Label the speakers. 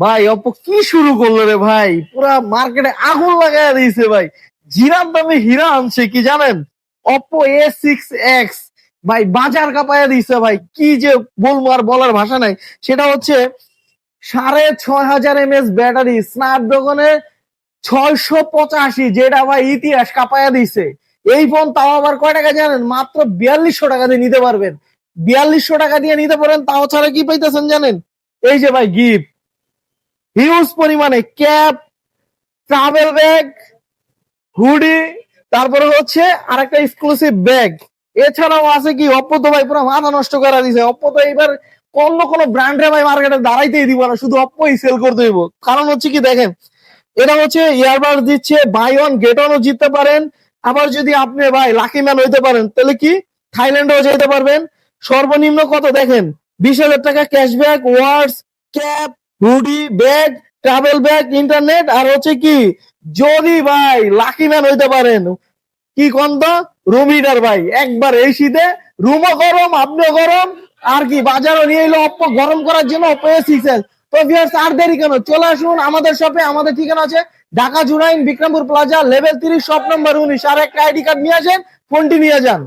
Speaker 1: ভাই অপ্পো কি শুরু করলো রে ভাই, পুরা মার্কেটে আগুন লাগাই দিয়েছে ভাই। জিরার দামে হীরা আনছে কি জানেন? অপ্পো A6X ভাই বাজার কাঁপায়া দিয়েছে ভাই, কি যে বলবো আর বলার ভাষা নাই। সেটা হচ্ছে 6500 mAh ব্যাটারি, স্ন্যাপড্রাগনের 685, যেটা ভাই ইতিহাস কাঁপায়া দিছে। এই ফোন তাও আবার কয় টাকা জানেন? মাত্র 4200 টাকা দিয়ে নিতে পারবেন। 4200 টাকা দিয়ে নিতে পারেন, তাও ছাড়া কি পাইতেছেন জানেন? এই যে ভাই গিফট, হিউজ পরিমাণে ক্যাপ, ট্রাভেল ব্যাগ, হুডি, তারপরে হচ্ছে আরেকটা এক্সক্লুসিভ ব্যাগ। এছাড়াও আছে কি, অপ্পো তো ভাই পুরো মাথা নষ্ট করে দিছে। অপ্পো তো এবার অন্য কোনো ব্র্যান্ডে ভাই মার্কেটে দাঁড়াইতেই দিব না, শুধু অপ্পোই সেল করতে দিব। কারণ হচ্ছে কি দেখেন, এটা হচ্ছে ইয়ারবাড দিচ্ছে, বাই ওয়ান গেট ওয়ানও জিততে পারেন। আবার যদি আপনি ভাই লাকি ম্যান হইতে পারেন তাহলে কি থাইল্যান্ডেও যেতে পারবেন। সর্বনিম্ন কত দেখেন, 20,000 টাকা cashback, rewards, cap, hoodie, bag, travel bag, internet, আর হচ্ছে কি যদি ভাই লাকি ম্যান হইতে পারেন, কি কন্দ রুম হিটার ভাই। একবার এই শীতে রুমও গরম, আপনিও গরম, আর কি বাজারও নিয়ে এলো অপ্পো গরম করার জন্য, অপ্পো A6S। তো ভিউয়ার্স আর দেরি কেন, চলে আসুন আমাদের শপে। আমাদের ঠিকানা আছে Dhaka Jurain Bikrampur plaza, level 30, shop number 19। আর একটা আইডি কার্ড নিয়ে আসেন, ফোনটি নিয়ে যান।